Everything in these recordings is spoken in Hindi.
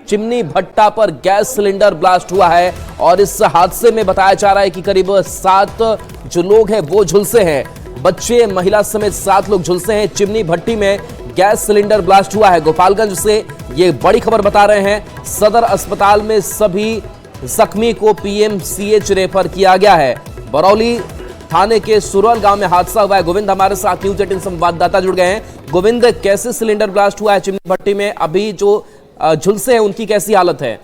चिमनी भट्टा पर गैस सिलेंडर ब्लास्ट हुआ है और इस हादसे में बताया जा रहा है कि करीब 7 जो लोग हैं वो झुलसे हैं। बच्चे, महिला समेत 7 लोग झुलसे हैं। चिमनी भट्टी में गैस सिलेंडर ब्लास्ट हुआ है। गोपालगंज से ये बड़ी खबर बता रहे हैं। सदर अस्पताल में सभी जख्मी को पीएमसीएच रेफर किया गया है। बरौली थाने के सुरवल गांव में हादसा हुआ है। गोविंद हमारे साथ न्यूज 18 संवाददाता जुड़ गए हैं। गोविंद, कैसे सिलेंडर ब्लास्ट हुआ है चिमनी भट्टी में? अभी जो झुलसे हैं उनकी कैसी हालत है?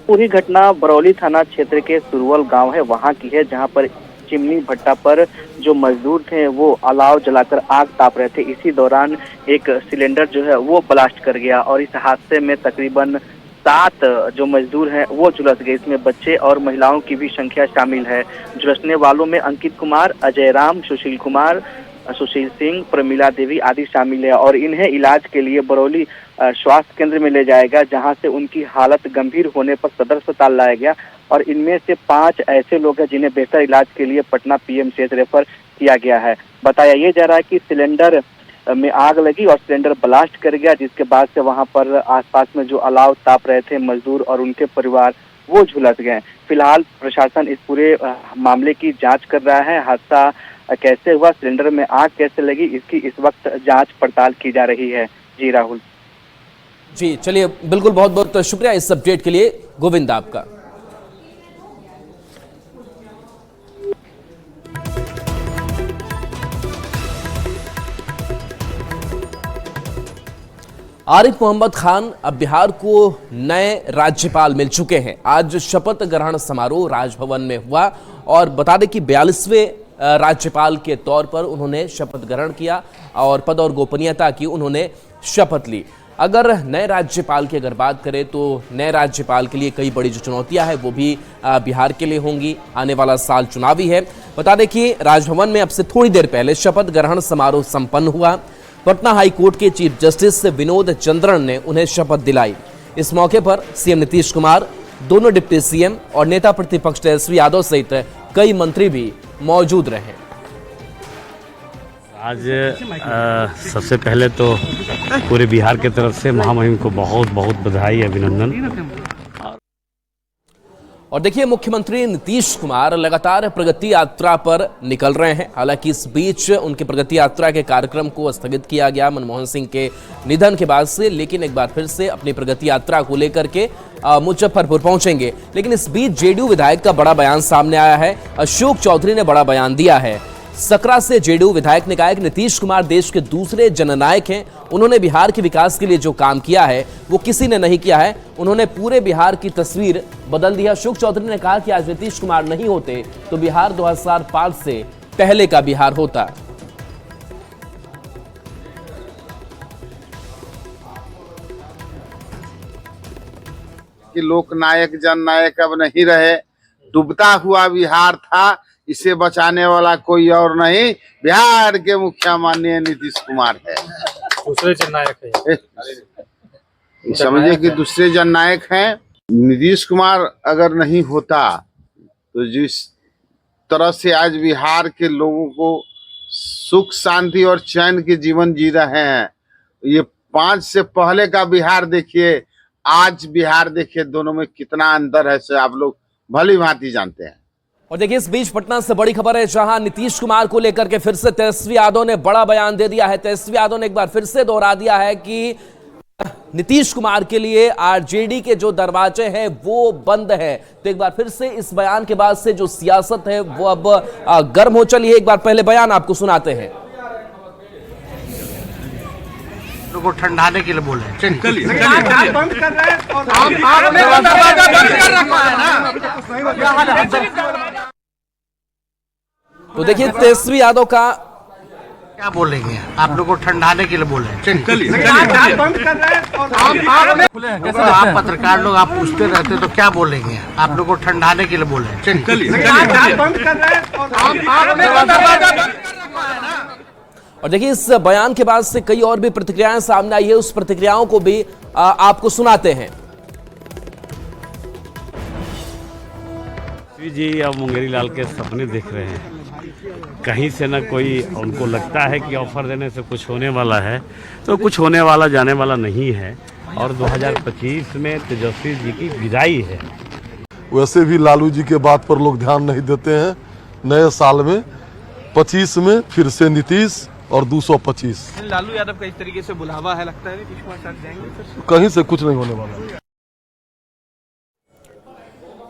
पूरी घटना बरौली थाना क्षेत्र के सुरवल गांव है, वहां की है, जहां पर चिमनी भट्टा पर जो मजदूर थे वो अलाव जलाकर आग ताप रहे थे। इसी दौरान एक सिलेंडर जो है वो ब्लास्ट कर गया और इस हादसे में तकरीबन 7 जो मजदूर हैं वो झुलस गए। इसमें बच्चे और महिलाओं की भी संख्या शामिल है। झुलसने वालों में अंकित कुमार, अजय राम, सुशील कुमार, सुशील सिंह, प्रमिला देवी आदि शामिल है और इन्हें इलाज के लिए बरौली स्वास्थ्य केंद्र में ले जाएगा, जहां से उनकी हालत गंभीर होने पर सदर अस्पताल लाया गया और इनमें से 5 ऐसे लोग हैं जिन्हें बेहतर इलाज के लिए पटना पीएमसीएच रेफर किया गया है। बताया ये जा रहा है कि सिलेंडर में आग लगी और सिलेंडर ब्लास्ट कर गया, जिसके बाद से वहां पर आसपास में जो अलाव ताप रहे थे मजदूर और उनके परिवार वो झुलस गए। फिलहाल प्रशासन इस पूरे मामले की जांच कर रहा है। हादसा कैसे हुआ, सिलेंडर में आग कैसे लगी, इसकी इस वक्त जांच पड़ताल की जा रही है। जी राहुल। जी चलिए, बिल्कुल, बहुत बहुत शुक्रिया इस अपडेट के लिए गोविंद आपका। आरिफ मोहम्मद खान अब बिहार को नए राज्यपाल मिल चुके हैं। आज शपथ ग्रहण समारोह राजभवन में हुआ और बता दें कि 42वें राज्यपाल के तौर पर उन्होंने शपथ ग्रहण किया और पद और गोपनीयता की उन्होंने शपथ ली। अगर नए राज्यपाल की अगर बात करें तो नए राज्यपाल के लिए कई बड़ी जो चुनौतियां हैं वो भी बिहार के लिए होंगी। आने वाला साल चुनावी है। बता दें कि राजभवन में अब से थोड़ी देर पहले शपथ ग्रहण समारोह संपन्न हुआ। पटना हाई कोर्ट के चीफ जस्टिस विनोद चंद्रन ने उन्हें शपथ दिलाई। इस मौके पर सीएम नीतीश कुमार, दोनों डिप्टी सीएम और नेता प्रतिपक्ष तेजस्वी यादव सहित कई मंत्री भी मौजूद रहे। आज सबसे पहले तो पूरे बिहार की तरफ से महामहिम को बहुत बहुत बधाई, अभिनंदन। और देखिए, मुख्यमंत्री नीतीश कुमार लगातार प्रगति यात्रा पर निकल रहे हैं। हालांकि इस बीच उनकी प्रगति यात्रा के कार्यक्रम को स्थगित किया गया मनमोहन सिंह के निधन के बाद से, लेकिन एक बार फिर से अपनी प्रगति यात्रा को लेकर के मुजफ्फरपुर पहुंचेंगे। लेकिन इस बीच जेडीयू विधायक का बड़ा बयान सामने आया है। अशोक चौधरी ने बड़ा बयान दिया है। सकरा से जेडीयू विधायक ने कहा कि नीतीश कुमार देश के दूसरे जननायक हैं। उन्होंने बिहार के विकास के लिए जो काम किया है वो किसी ने नहीं किया है। उन्होंने पूरे बिहार की तस्वीर बदल दी है। अशोक चौधरी ने कहा कि आज नीतीश कुमार नहीं होते तो बिहार 2005 से पहले का बिहार होता। कि लोकनायक जननायक अब नहीं रहे, डूबता हुआ बिहार था, इसे बचाने वाला कोई और नहीं, बिहार के मुखिया माननीय नीतीश कुमार है। दूसरे जननायक है, समझिए कि दूसरे जननायक हैं। नीतीश कुमार अगर नहीं होता तो जिस तरह से आज बिहार के लोगों को सुख शांति और चैन के जीवन जी रहे हैं, ये 5 से पहले का बिहार देखिए, आज बिहार देखिए, दोनों में कितना अंतर है से आप लोग भली भांति जानते हैं। और देखिए, इस बीच पटना से बड़ी खबर है, जहां नीतीश कुमार को लेकर के फिर से तेजस्वी यादव ने बड़ा बयान दे दिया है। तेजस्वी यादव ने एक बार फिर से दोहरा दिया है कि नीतीश कुमार के लिए आरजेडी के जो दरवाजे हैं वो बंद है। तो एक बार फिर से इस बयान के बाद से जो सियासत है वो अब गर्म हो चली है। एक बार पहले बयान आपको सुनाते हैं। को ठंडाने के लिए बोल रहे हैं। तो देखिए, तेजस्वी यादव का क्या बोलेंगे, आप लोग को ठंडाने के लिए बोल रहे हैं। आप पत्रकार लोग आप पूछते रहते तो क्या बोलेंगे, आप लोग को ठंडाने के लिए बोल रहे हैं। और देखिए, इस बयान के बाद से कई और भी प्रतिक्रियाएं सामने आई है। उस प्रतिक्रियाओं को भी आपको सुनाते हैं। जी अब मुंगेरी लाल के सपने देख रहे हैं। कहीं से ना कोई उनको लगता है कि ऑफर देने से कुछ होने वाला है, तो कुछ होने वाला जाने वाला नहीं है। और 2025 में तेजस्वी जी की विदाई है। वैसे भी लालू जी के बात पर लोग ध्यान नहीं देते हैं। नए साल में 25 में फिर से नीतीश और 225। लालू यादव का इस तरीके से बुलावा है, लगता है नीतीश कुमार साथ जाएंगे फिर से? कहीं से कुछ नहीं होने वाला।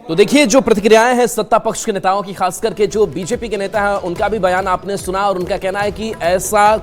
तो देखिए जो प्रतिक्रियाएं हैं सत्ता पक्ष के नेताओं की, खास करके जो बीजेपी के नेता हैं उनका भी बयान आपने सुना और उनका कहना है कि ऐसा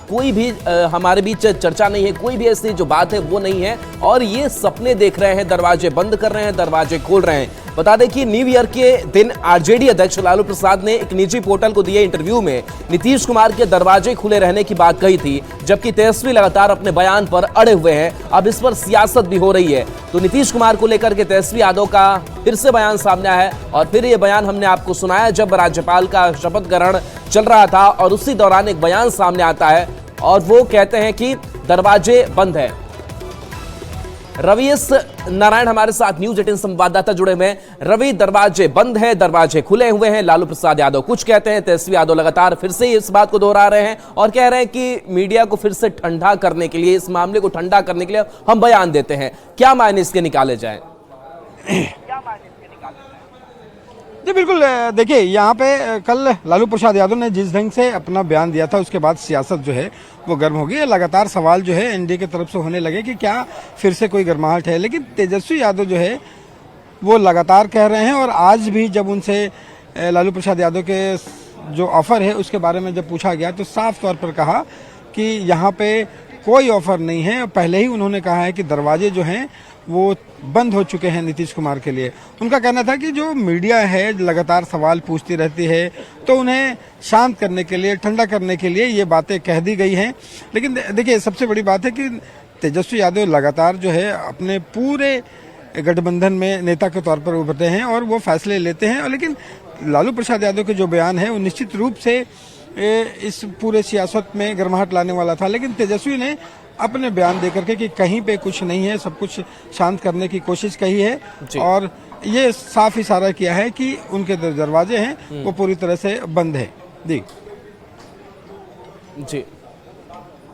कोई भी हमारे बीच चर्चा नहीं है, कोई भी ऐसी जो बात है वो नहीं है और ये सपने देख रहे हैं, दरवाजे बंद कर रहे हैं, दरवाजे खोल रहे हैं। बता दें कि न्यू ईयर के दिन आरजेडी अध्यक्ष लालू प्रसाद ने एक निजी पोर्टल को दिए इंटरव्यू में नीतीश कुमार के दरवाजे खुले रहने की बात कही थी, जबकि तेजस्वी लगातार अपने बयान पर अड़े हुए हैं। अब इस पर सियासत भी हो रही है। तो नीतीश कुमार को लेकर के तेजस्वी यादव का फिर से बयान सामने आया है और फिर ये बयान हमने आपको सुनाया जब राज्यपाल का शपथ ग्रहण चल रहा था और उसी दौरान एक बयान सामने आता है और वो कहते हैं कि दरवाजे बंद है। रवि एस नारायण हमारे साथ न्यूज 18 संवाददाता जुड़े हुए हैं। रवि, दरवाजे बंद है, दरवाजे खुले हुए हैं, लालू प्रसाद यादव कुछ कहते हैं, तेजस्वी यादव लगातार फिर से इस बात को दोहरा रहे हैं और कह रहे हैं कि मीडिया को फिर से ठंडा करने के लिए, इस मामले को ठंडा करने के लिए हम बयान देते हैं। क्या मायने इसके निकाले जाए? जी बिल्कुल, देखिए यहाँ पे कल लालू प्रसाद यादव ने जिस ढंग से अपना बयान दिया था उसके बाद सियासत जो है वो गर्म हो गई। लगातार सवाल जो है एनडीए की तरफ से होने लगे कि क्या फिर से कोई गर्माहट है, लेकिन तेजस्वी यादव जो है वो लगातार कह रहे हैं और आज भी जब उनसे लालू प्रसाद यादव के जो ऑफर है उसके बारे में जब पूछा गया तो साफ तौर पर कहा कि यहाँ पे कोई ऑफर नहीं है। पहले ही उन्होंने कहा है कि दरवाजे जो हैं वो बंद हो चुके हैं नीतीश कुमार के लिए। उनका कहना था कि जो मीडिया है लगातार सवाल पूछती रहती है तो उन्हें शांत करने के लिए, ठंडा करने के लिए ये बातें कह दी गई हैं। लेकिन देखिए सबसे बड़ी बात है कि तेजस्वी यादव लगातार जो है अपने पूरे गठबंधन में नेता के तौर पर उभरते हैं और वो फैसले लेते हैं। लेकिन लालू प्रसाद यादव के जो बयान है वो निश्चित रूप से इस पूरे सियासत में गर्माहट लाने वाला था। लेकिन तेजस्वी ने अपने बयान देकर के कि कहीं पे कुछ नहीं है, सब कुछ शांत करने की कोशिश कही है और ये साफ इशारा किया है कि उनके दरवाजे हैं वो पूरी तरह से बंद है। जी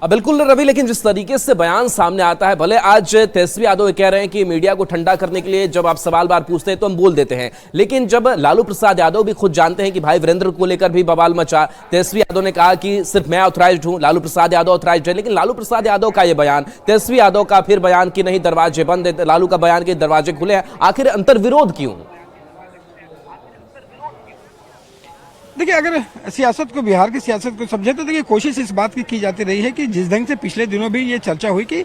बिल्कुल रवि, लेकिन जिस तरीके से बयान सामने आता है, भले आज तेजस्वी यादव कह रहे हैं कि मीडिया को ठंडा करने के लिए जब आप सवाल बार पूछते हैं तो हम बोल देते हैं, लेकिन जब लालू प्रसाद यादव भी खुद जानते हैं कि भाई वीरेंद्र को लेकर भी बवाल मचा, तेजस्वी यादव ने कहा कि सिर्फ मैं ऑथराइज्ड हूं, लालू प्रसाद यादव ऑथराइज्ड है, लेकिन लालू प्रसाद यादव का यह बयान, तेजस्वी यादव का फिर बयान कि नहीं दरवाजे बंद है, लालू का बयान कि दरवाजे खुले हैं, आखिर अंतर्विरोध क्यों? देखिए अगर सियासत को, बिहार की सियासत को समझे तो देखिए कोशिश इस बात की जाती रही है कि जिस ढंग से पिछले दिनों भी ये चर्चा हुई कि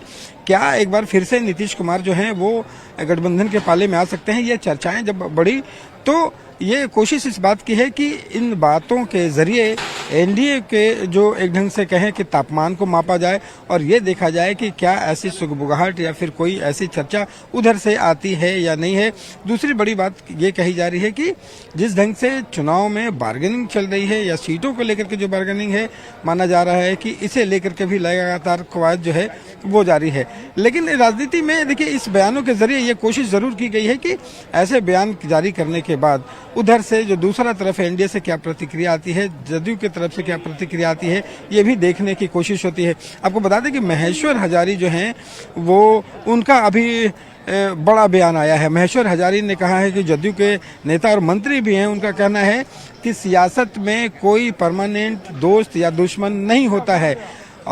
क्या एक बार फिर से नीतीश कुमार जो हैं वो गठबंधन के पाले में आ सकते हैं, ये चर्चाएं जब बढ़ी तो ये कोशिश इस बात की है कि इन बातों के जरिए एनडीए के जो एक ढंग से कहें कि तापमान को मापा जाए और ये देखा जाए कि क्या ऐसी सुगबुगाहट या फिर कोई ऐसी चर्चा उधर से आती है या नहीं है। दूसरी बड़ी बात ये कही जा रही है कि जिस ढंग से चुनाव में बार्गेनिंग चल रही है या सीटों को लेकर के जो बार्गेनिंग है, माना जा रहा है कि इसे लेकर के भी लगातार कवायद जो है वो जारी है। लेकिन राजनीति में देखिए इस बयानों के जरिए ये कोशिश जरूर की गई है कि ऐसे बयान जारी करने के बाद उधर से जो दूसरा तरफ है एनडीए से क्या प्रतिक्रिया आती है, जदयू की तरफ से क्या प्रतिक्रिया आती है, ये भी देखने की कोशिश होती है। आपको बता दें कि महेश्वर हजारी जो हैं वो उनका अभी बड़ा बयान आया है। महेश्वर हजारी ने कहा है कि जदयू के नेता और मंत्री भी हैं, उनका कहना है कि सियासत में कोई परमानेंट दोस्त या दुश्मन नहीं होता है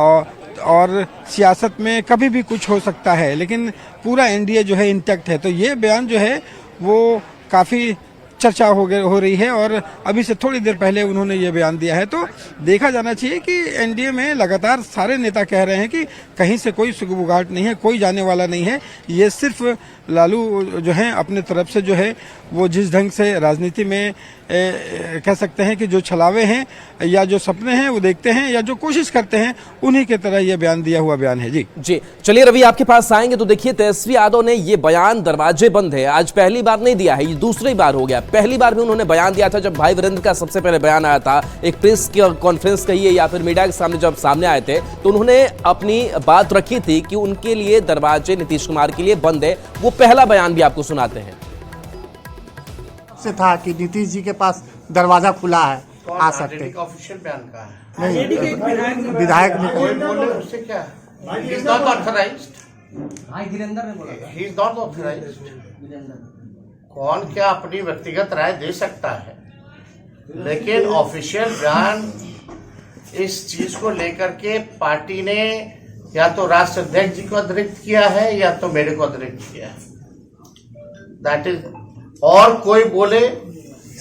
और सियासत में कभी भी कुछ हो सकता है, लेकिन पूरा एनडीए जो है इंटैक्ट है। तो ये बयान जो है वो काफ़ी चर्चा हो रही है और अभी से थोड़ी देर पहले उन्होंने ये बयान दिया है। तो देखा जाना चाहिए कि एनडीए में लगातार सारे नेता कह रहे हैं कि कहीं से कोई सुगबुगाहट नहीं है, कोई जाने वाला नहीं है। ये सिर्फ लालू जो हैं अपने तरफ से जो है वो जिस ढंग से राजनीति में कह सकते हैं कि जो छलावे हैं या जो सपने हैं वो देखते हैं या जो कोशिश करते हैं, उन्हीं के तरह ये बयान दिया हुआ बयान है। जी चलिए रवि आपके पास आएंगे तो देखिए तेजस्वी यादव ने ये बयान दरवाजे बंद है आज पहली बार नहीं दिया है, ये दूसरी बार हो गया। पहली बार भी उन्होंने बयान दिया था जब भाई वीरेंद्र का सबसे पहले बयान आया था, एक प्रेस कॉन्फ्रेंस कहिए या फिर मीडिया के सामने जब सामने आए थे तो उन्होंने अपनी बात रखी थी कि उनके लिए दरवाजे नीतीश कुमार के लिए बंद है। वो पहला बयान भी आपको सुनाते हैं। से था कि नीतीश जी के पास दरवाजा खुला है, आ सकते हैं। ऑफिशियल बयान का है नहीं, विधायक ने बोले उससे क्या, is not authorised. He is not authorised. कौन क्या अपनी व्यक्तिगत राय दे सकता है, लेकिन ऑफिशियल बयान इस चीज को लेकर के पार्टी ने या तो राष्ट्र अध्यक्ष जी को अतिरिक्त किया है या तो मेरे को अतिरिक्त किया है। दैट इज, और कोई बोले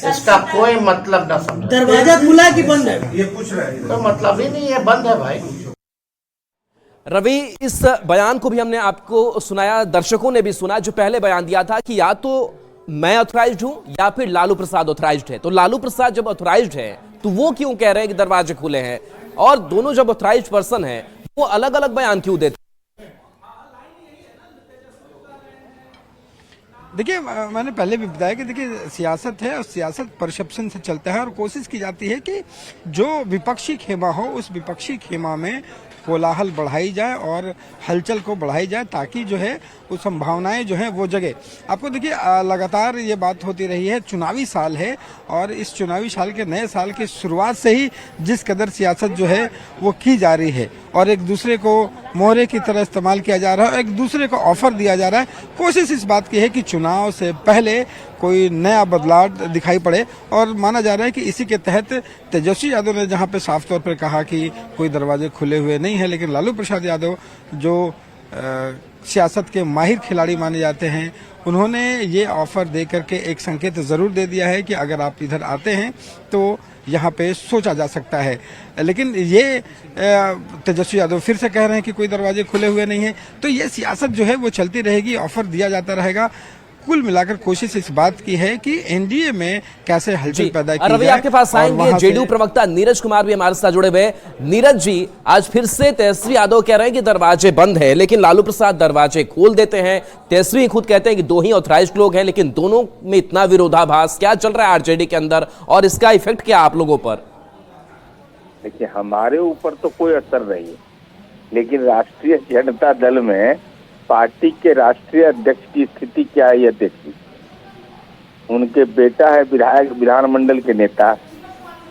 इसका कोई मतलब ना समझे। दरवाजा खुला है कि बंद है ये पूछ रहे हैं, कोई मतलब ही नहीं है, बंद है भाई। रवि, इस बयान को भी हमने आपको सुनाया, दर्शकों ने भी सुना, जो पहले बयान दिया था कि या तो मैं ऑथराइज्ड हूं या फिर लालू प्रसाद ऑथराइज्ड है। तो लालू प्रसाद जब ऑथराइज्ड है तो वो क्यों कह रहे हैं कि दरवाजे खुले हैं, और दोनों जब ऑथराइज्ड पर्सन है वो अलग अलग बयान क्यों देते? देखिए, मैंने पहले भी बताया कि देखिए सियासत है और सियासत परसेप्शन से चलता है, और कोशिश की जाती है कि जो विपक्षी खेमा हो उस विपक्षी खेमा में कोलाहल बढ़ाई जाए और हलचल को बढ़ाई जाए, ताकि जो है वो संभावनाएं जो हैं वो जगे। आपको देखिए लगातार ये बात होती रही है, चुनावी साल है और इस चुनावी साल के नए साल की शुरुआत से ही जिस कदर सियासत जो है वो की जा रही है और एक दूसरे को मोहरे की तरह इस्तेमाल किया जा रहा है और एक दूसरे को ऑफर दिया जा रहा है। कोशिश इस बात की है कि चुनाव से पहले कोई नया बदलाव दिखाई पड़े, और माना जा रहा है कि इसी के तहत तेजस्वी यादव ने जहां पे साफ तौर पर कहा कि कोई दरवाजे खुले हुए नहीं है, लेकिन लालू प्रसाद यादव जो सियासत के माहिर खिलाड़ी माने जाते हैं, उन्होंने ये ऑफर दे करके एक संकेत जरूर दे दिया है कि अगर आप इधर आते हैं तो यहाँ पे सोचा जा सकता है। लेकिन ये तेजस्वी यादव फिर से कह रहे हैं कि कोई दरवाजे खुले हुए नहीं है। तो ये सियासत जो है वो चलती रहेगी, ऑफर दिया जाता रहेगा। कुल मिलाकर कोशिश इस बात की है कि एनडीए में कैसे हलचल पैदा की जाए। रवि, आपके पास आएंगे, जेडीयू प्रवक्ता नीरज कुमार भी हमारे साथ जुड़े हुए हैं। नीरज जी, आज फिर से तेजस्वी यादव कह रहे हैं कि दरवाजे बंद है, लेकिन लालू प्रसाद दरवाजे खोल देते हैं। तेजस्वी खुद कहते हैं कि दो ही ऑथराइज्ड लोग हैं, लेकिन दोनों में इतना विरोधाभास क्या चल रहा है आरजेडी के अंदर, और इसका इफेक्ट क्या आप लोगों पर? देखिए, हमारे ऊपर तो कोई असर नहीं है, लेकिन राष्ट्रीय जनता दल में पार्टी के राष्ट्रीय अध्यक्ष की स्थिति क्या है यह देखिए। उनके बेटा है विधायक, विधानमंडल के नेता,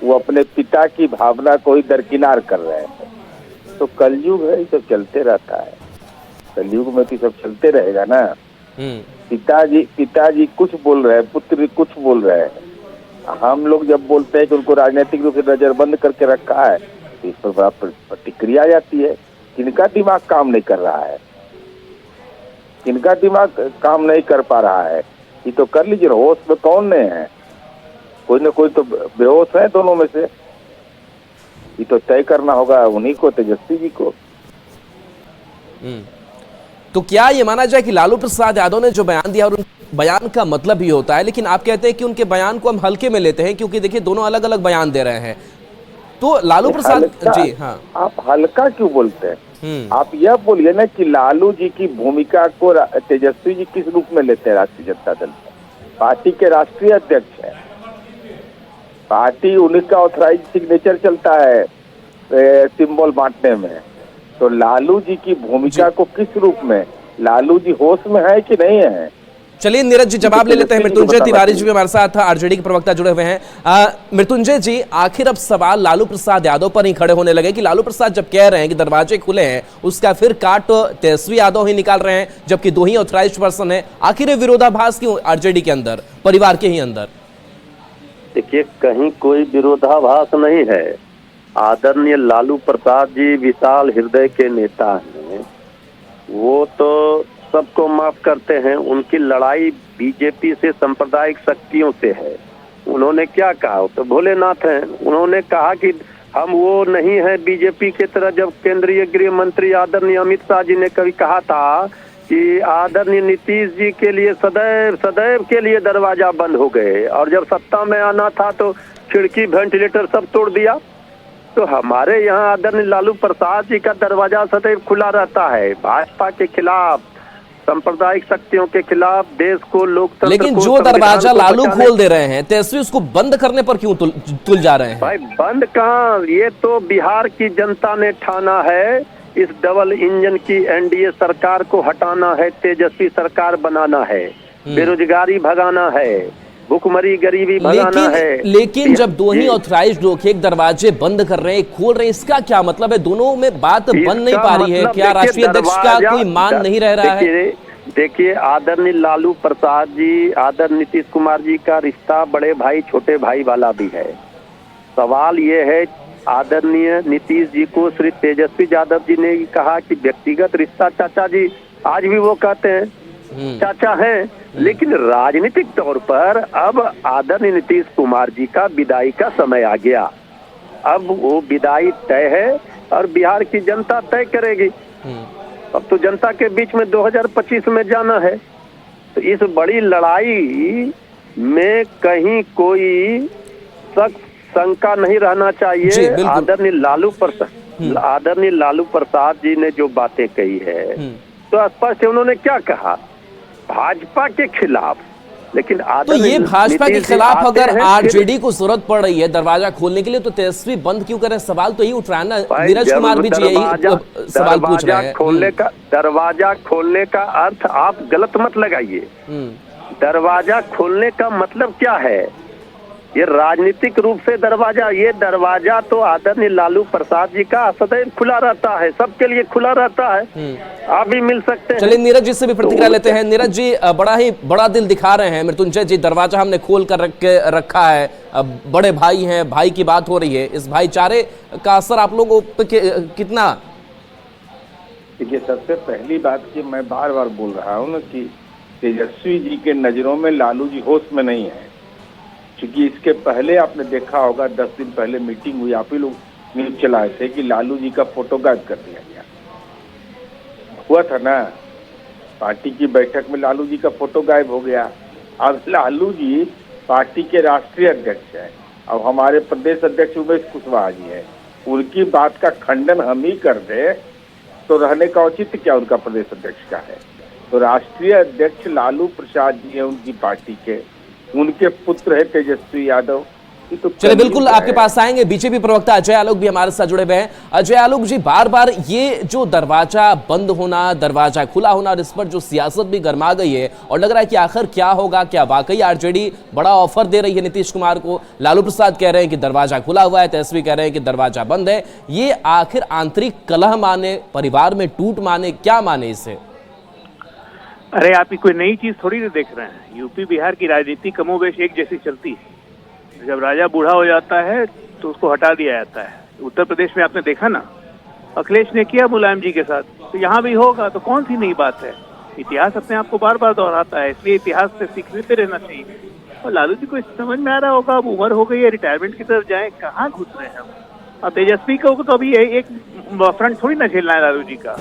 वो अपने पिता की भावना को ही दरकिनार कर रहे हैं। तो कलयुग है, ये सब चलते रहता है, कलयुग में तो सब चलते रहेगा ना। पिताजी कुछ बोल रहे हैं, पुत्र कुछ बोल रहे हैं। हम लोग जब बोलते हैं कि उनको राजनीतिक रूप से नजरबंद करके रखा है, तो इस पर बड़ा प्रतिक्रिया आ जाती है। किनका दिमाग काम नहीं कर रहा है, किनका दिमाग काम नहीं कर पा रहा है, ये तो कर लीजिए। होश में कौन नहीं है, कोई न कोई तो बेहोश है दोनों में से। ये तो तय करना होगा उन्हीं को, तेजस्वी जी को। तो क्या ये माना जाए कि लालू प्रसाद यादव ने जो बयान दिया, और उन बयान का मतलब ही होता है, लेकिन आप कहते हैं कि उनके बयान को हम हल्के में लेते हैं क्योंकि देखिए दोनों अलग अलग बयान दे रहे हैं। तो लालू प्रसाद जी, हाँ, आप हल्का क्यों बोलते हैं? आप यह बोलिए ना कि लालू जी की भूमिका को तेजस्वी जी किस रूप में लेते हैं राष्ट्रीय जनता दल? पार्टी के राष्ट्रीय अध्यक्ष है, पार्टी उनका ऑथराइज सिग्नेचर चलता है सिंबल बांटने में। तो लालू जी की भूमिका को किस रूप में, लालू जी होश में है कि नहीं है? चलिए नीरज जी जवाब ले लेते हैं। मृत्युंजय तिवारी जी भी हमारे साथ आरजेडी के प्रवक्ता जुड़े हुए हैं। मृत्युंजय जी, आखिर अब सवाल लालू प्रसाद यादव पर ही खड़े होने लगे कि लालू प्रसाद जब कह रहे हैं कि दरवाजे खुले हैं, उसका फिर काट तेजस्वी यादव ही निकाल रहे हैं, जबकि दो ही ऑथराइज्ड पर्सन है। आखिर विरोधाभास क्यों आरजेडी के अंदर, परिवार के ही अंदर? देखिए, कहीं कोई विरोधाभास नहीं है। आदरणीय लालू प्रसाद जी विशाल हृदय के नेता हैं, वो तो सबको माफ करते हैं। उनकी लड़ाई बीजेपी से सांप्रदायिक शक्तियों से है। उन्होंने क्या कहा, तो भोलेनाथ हैं, उन्होंने कहा कि हम वो नहीं है बीजेपी के तरह। जब केंद्रीय गृह मंत्री आदरणीय अमित शाह जी ने कभी कहा था कि आदरणीय नीतीश जी के लिए सदैव के लिए दरवाजा बंद हो गए, और जब सत्ता में आना था तो खिड़की वेंटिलेटर सब तोड़ दिया। तो हमारे यहाँ आदरणीय लालू प्रसाद जी का दरवाजा सदैव खुला रहता है, भाजपा के खिलाफ, सांप्रदायिक शक्तियों के खिलाफ, देश को, लोकतंत्र। लेकिन जो दरवाजा लालू खोल दे रहे हैं, तेजस्वी उसको बंद करने पर क्यों तुल जा रहे हैं? भाई बंद कहाँ, ये तो बिहार की जनता ने ठाना है। इस डबल इंजन की एनडीए सरकार को हटाना है, तेजस्वी सरकार बनाना है, बेरोजगारी भगाना है, भूखमरी गरीबी भगाना है। लेकिन जब दो ही ऑथराइज्ड लोग एक दरवाजे बंद कर रहे हैं, एक खोल रहे हैं, इसका क्या मतलब है? दोनों में बात बन नहीं पा रही है क्या? राष्ट्रीय अध्यक्ष का कोई मान नहीं रह रहा है? देखिए आदरणीय लालू प्रसाद जी, आदरणीय नीतीश कुमार जी का रिश्ता बड़े भाई छोटे भाई वाला भी है। सवाल ये है, आदरणीय नीतीश जी को श्री तेजस्वी यादव जी ने कहा कि व्यक्तिगत रिश्ता चाचा जी, आज भी वो कहते हैं चाचा हैं, लेकिन राजनीतिक तौर पर अब आदरणीय नीतीश कुमार जी का विदाई का समय आ गया। अब वो विदाई तय है और बिहार की जनता तय करेगी। अब तो जनता के बीच में 2025 में जाना है, तो इस बड़ी लड़ाई में कहीं कोई शंका नहीं रहना चाहिए। आदरणीय लालू प्रसाद जी ने जो बातें कही है तो स्पष्ट उन्होंने क्या कहा, भाजपा के खिलाफ। लेकिन तो ये भाजपा के खिलाफ अगर आरजेडी को जरूरत पड़ रही है दरवाजा खोलने के लिए, तो तेजस्वी बंद क्यों करें? सवाल तो यही उठ रहा है ना। नीरज कुमार भी यही सवाल पूछ रहे हैं। दरवाजा खोलने का अर्थ आप गलत मत लगाइए। दरवाजा खोलने का मतलब क्या है? ये राजनीतिक रूप से दरवाजा, ये दरवाजा तो आदरणीय लालू प्रसाद जी का सदैव खुला रहता है, सबके लिए खुला रहता है। आप भी मिल सकते हैं। चलिए नीरज जी से भी प्रतिक्रिया लेते हैं। नीरज जी, बड़ा दिल दिखा रहे हैं मृत्युंजय जी, दरवाजा हमने खोल कर रखा है, बड़े भाई हैं, भाई की बात हो रही है, इस भाईचारे का असर आप लोगों पे कितना? देखिए, सबसे पहली बात की मैं बार बार बोल रहा हूँ ना कि तेजस्वी जी के नजरों में लालू जी होश में नहीं है। क्योंकि इसके पहले आपने देखा होगा 10 दिन पहले मीटिंग हुई, आप ही लोग न्यूज चलाए थे कि लालू जी का फोटो गायब कर दिया गया, हुआ था ना। पार्टी की बैठक में लालू जी का फोटो गायब हो गया। अब लालू जी पार्टी के राष्ट्रीय अध्यक्ष हैं, अब हमारे प्रदेश अध्यक्ष उमेश कुशवाहा जी है, उनकी बात का खंडन हम ही कर दे तो रहने का औचित्य क्या उनका प्रदेश अध्यक्ष का है? तो राष्ट्रीय अध्यक्ष लालू प्रसाद जी है उनकी पार्टी के, उनके पुत्र है तेजस्वी यादव। तो चलिए बिल्कुल आपके पास आएंगे। बीजेपी प्रवक्ता अजय आलोक भी हमारे साथ जुड़े हुए हैं। अजय आलोक जी, बार बार ये जो दरवाजा बंद होना, दरवाजा खुला होना, और इस पर जो सियासत भी गर्मा गई है और लग रहा है कि आखिर क्या होगा, क्या वाकई आरजेडी बड़ा ऑफर दे रही है नीतीश कुमार को? लालू प्रसाद कह रहे हैं कि दरवाजा खुला हुआ है, तेजस्वी कह रहे हैं कि दरवाजा बंद है। ये आखिर आंतरिक कलह माने, परिवार में टूट माने, क्या माने इसे? अरे आप कोई नई चीज थोड़ी ना देख रहे हैं। यूपी बिहार की राजनीति कमोबेश एक जैसी चलती है। जब राजा बूढ़ा हो जाता है तो उसको हटा दिया जाता है। उत्तर प्रदेश में आपने देखा ना, अखिलेश ने किया मुलायम जी के साथ, तो यहाँ भी होगा। तो कौन सी नई बात है? इतिहास अपने आप को बार बार दोहराता है, इसलिए इतिहास से सीखते रहना चाहिए। और लालू जी को समझ में आ रहा होगा, अब उम्र हो गई है, रिटायरमेंट की तरफ जाए, कहाँ घुस रहे हैं हम। अब तेजस्वी को तो अभी एक फ्रंट थोड़ी ना झेलना है लालू जी का।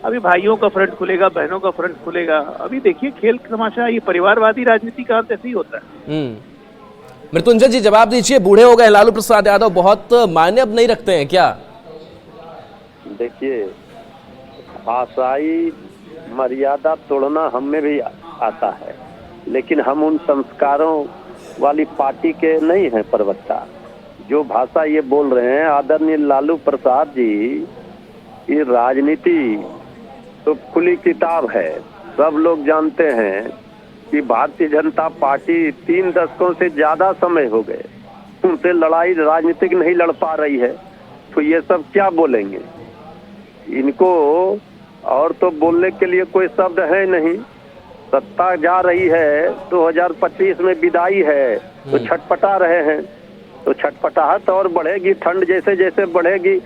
अभी भाइयों का फ्रंट खुलेगा, बहनों का फ्रंट खुलेगा। अभी देखिए खेल तमाशा, ये परिवारवादी राजनीति का अंत ऐसे ही होता है। मृत्युंजय जी जवाब दीजिए, बूढ़े हो गए लालू प्रसाद यादव, बहुत मायने अब नहीं रखते हैं क्या? देखिए, भाषाई मर्यादा तोड़ना हम में भी आता है, लेकिन हम उन संस्कारों वाली पार्टी के नहीं हैं प्रवक्ता। जो भाषा ये बोल रहे हैं आदरणीय लालू प्रसाद जी, ये राजनीति तो खुली किताब है। सब लोग जानते हैं कि भारतीय जनता पार्टी 3 दशकों से ज्यादा समय हो गए उनसे लड़ाई राजनीतिक नहीं लड़ पा रही है, तो ये सब क्या बोलेंगे? इनको और तो बोलने के लिए कोई शब्द है नहीं। सत्ता जा रही है, 2025 में विदाई है, तो छटपटा रहे हैं। तो छटपटाहट और बढ़ेगी, ठंड जैसे जैसे बढ़ेगी,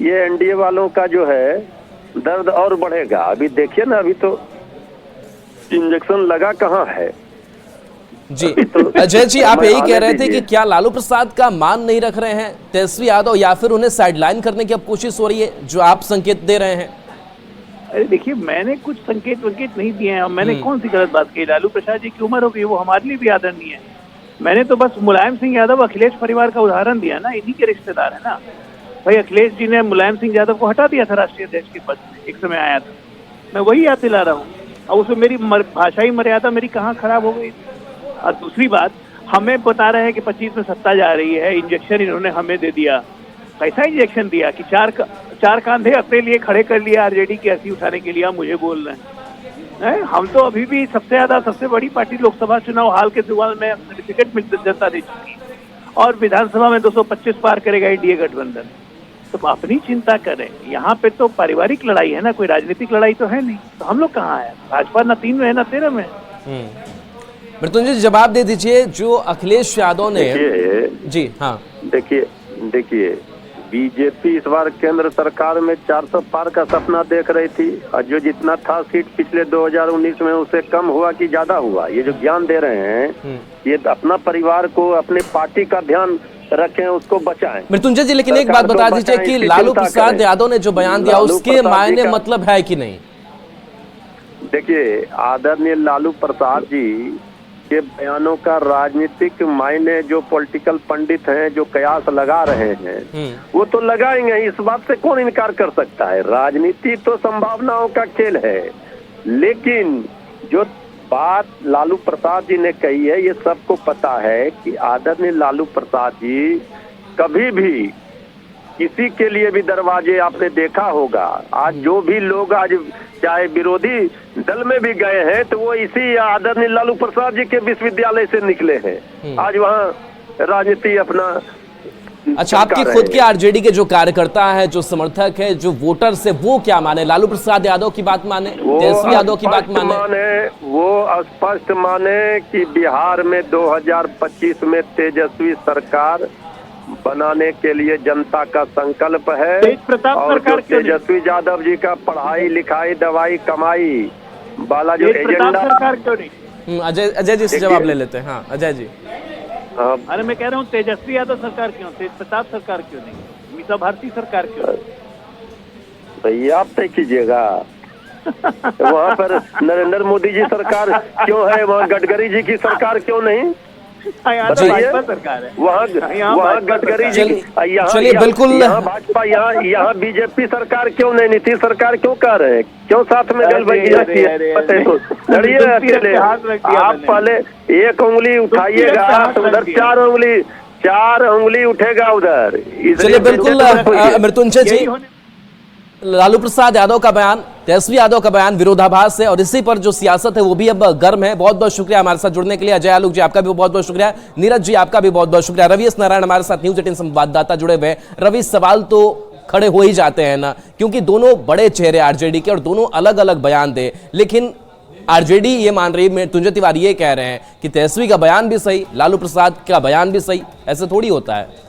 ये एनडीए वालों का जो है दर्द और बढ़ेगा। अभी देखिए ना, अभी तो इंजेक्शन लगा कहाँ है जी। अजय जी, आप यही कह रहे थे कि क्या लालू प्रसाद का मान नहीं रख रहे हैं तेजस्वी यादव, या फिर उन्हें साइडलाइन करने की अब कोशिश हो रही है, जो आप संकेत दे रहे हैं? अरे देखिए, मैंने कुछ संकेत नहीं दिए हैं। मैंने कौन सी गलत बात कही? लालू प्रसाद जी की उम्र हो गई, वो हमारे लिए भी आदरणीय है। मैंने तो बस मुलायम सिंह यादव अखिलेश परिवार का उदाहरण दिया ना, इन्हीं के रिश्तेदार है ना भाई। अखिलेश जी ने मुलायम सिंह यादव को हटा दिया था राष्ट्रीय अध्यक्ष के पद से, एक समय आया था। मैं वही याद दिला रहा हूँ। और उसमें मेरी भाषाई मर्यादा मेरी कहाँ खराब हो गई? और दूसरी बात, हमें बता रहे हैं कि 25 में सत्ता जा रही है, इंजेक्शन इन्होंने हमें दे दिया। कैसा इंजेक्शन दिया कि चार कांधे अपने लिए खड़े कर लिया आरजेडी की अर्थी उठाने के लिए, मुझे बोल रहे हैं। हम तो अभी भी सबसे बड़ी पार्टी लोकसभा चुनाव हाल के शुरुआत में सर्टिफिकेट मिल जनता दे चुकी और विधानसभा में 225 पार करेगा एनडीए गठबंधन। तो अपनी चिंता करें, यहाँ पे तो पारिवारिक लड़ाई है ना, कोई राजनीतिक लड़ाई तो है नहीं। तो हम लोग कहाँ है? भाजपा न 3 में है न 13 में। मृत्युंजय जवाब दे दीजिए, जो अखिलेश यादव ने जी हाँ देखिए बीजेपी इस बार केंद्र सरकार में 400 पार का सपना देख रही थी और जो जितना था सीट पिछले 2019 में उससे कम हुआ कि ज्यादा हुआ। ये जो ज्ञान दे रहे हैं ये अपना परिवार को, अपने पार्टी का ध्यान रखें, उसको बचाएं। मृत्युंजय जी, लेकिन एक बात बता दीजिए कि लालू प्रसाद यादव ने जो बयान दिया उसके मायने मतलब है कि नहीं? देखिए आदरणीय लालू प्रसाद जी के बयानों का राजनीतिक मायने जो पॉलिटिकल पंडित हैं जो कयास लगा रहे हैं वो तो लगाएंगे, इस बात से कौन इनकार कर सकता है। राजनीति तो संभावनाओं का खेल है, लेकिन जो बात लालू प्रसाद जी ने कही है ये सबको पता है कि आदरणीय लालू प्रसाद जी कभी भी किसी के लिए भी दरवाजे आपने देखा होगा। आज जो भी लोग आज चाहे विरोधी दल में भी गए हैं तो वो इसी आदरणीय लालू प्रसाद जी के विश्वविद्यालय से निकले हैं। आज वहाँ राजनीति अपना अच्छा, आपकी खुद के आरजेडी के जो कार्यकर्ता है, जो समर्थक है, जो वोटर से वो क्या माने? लालू प्रसाद यादव की बात माने, तेजस्वी यादव की बात माने? वो स्पष्ट माने कि बिहार में 2025 में तेजस्वी सरकार बनाने के लिए जनता का संकल्प है और जो तेजस्वी यादव जी का पढ़ाई लिखाई दवाई कमाई वाला जो एजेंडा। सरकार क्यों नहीं? अजय जी से जवाब ले लेते हैं। हाँ अजय जी। अरे मैं कह रहा हूँ तेजस्वी यादव सरकार क्यों, तेज प्रताप सरकार क्यों नहीं, मीसा भारती सरकार क्यों नहीं? भैया आप तय कीजिएगा। वहाँ पर नरेंद्र मोदी जी सरकार क्यों है, वहाँ गडकरी जी की सरकार क्यों नहीं? भाजपा सरकार है वहाँ गडकरी जी, चलिए बिल्कुल। यहाँ भाजपा, यहाँ बीजेपी सरकार क्यों नहीं, नीतीश सरकार क्यों कर रहे हैं, क्यों साथ में गठबंधन लड़िए अकेले? आप पहले एक उंगली उठाइएगा तो उधर 4 उंगली उठेगा उधर। चलिए बिल्कुल मृत्युंजय जी, लालू प्रसाद यादव का बयान, तेजस्वी यादव का बयान विरोधाभास है और इसी पर जो सियासत है वो भी अब गर्म है। बहुत बहुत शुक्रिया हमारे साथ जुड़ने के लिए। अजय आलोक जी आपका भी बहुत बहुत शुक्रिया। नीरज जी आपका भी बहुत बहुत शुक्रिया। रवि एस नारायण हमारे साथ न्यूज 18 संवाददाता जुड़े हुए। रवि, सवाल तो खड़े हो ही जाते हैं ना, क्योंकि दोनों बड़े चेहरे आरजेडी के और दोनों अलग अलग बयान दे, लेकिन आरजेडी ये मान रही है, मृत्युंजय तिवारी ये कह रहे हैं कि तेजस्वी का बयान भी सही, लालू प्रसाद का बयान भी सही। ऐसे थोड़ी होता है।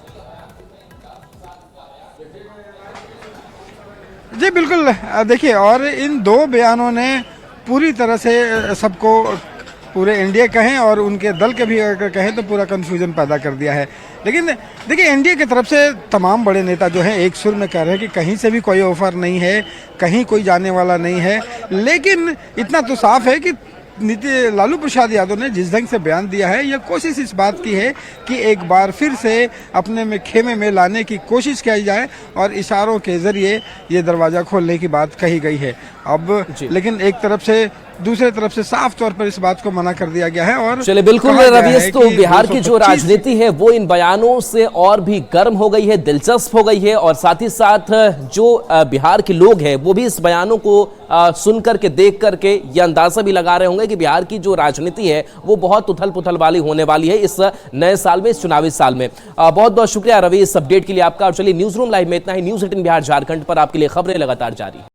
जी बिल्कुल, देखिए, और इन 2 बयानों ने पूरी तरह से सबको, पूरे एनडीए कहें और उनके दल के भी अगर कहें तो पूरा कन्फ्यूजन पैदा कर दिया है। लेकिन देखिए एनडीए की तरफ से तमाम बड़े नेता जो हैं एक सुर में कह रहे हैं कि कहीं से भी कोई ऑफर नहीं है, कहीं कोई जाने वाला नहीं है। लेकिन इतना तो साफ है कि लालू प्रसाद यादव ने जिस ढंग से बयान दिया है, यह कोशिश इस बात की है कि एक बार फिर से अपने में खेमे में लाने की कोशिश की जाए और इशारों के जरिए ये दरवाज़ा खोलने की बात कही गई है। अब लेकिन एक तरफ से, दूसरे तरफ से साफ तौर पर इस बात को मना कर दिया गया है। और चलिए बिल्कुल रवि, तो बिहार की जो राजनीति है वो इन बयानों से और भी गर्म हो गई है, दिलचस्प हो गई है और साथ ही साथ जो बिहार के लोग हैं वो भी इस बयानों को सुन करके, देख करके ये अंदाजा भी लगा रहे होंगे कि बिहार की जो राजनीति है वो बहुत उथल पुथल वाली होने वाली है इस नए साल में, इस चुनावी साल में। बहुत बहुत शुक्रिया रवि इस अपडेट के लिए आपका। और चलिए न्यूज रूम लाइव में इतना ही। न्यूज 18 बिहार झारखंड पर आपके लिए खबरें लगातार जारी।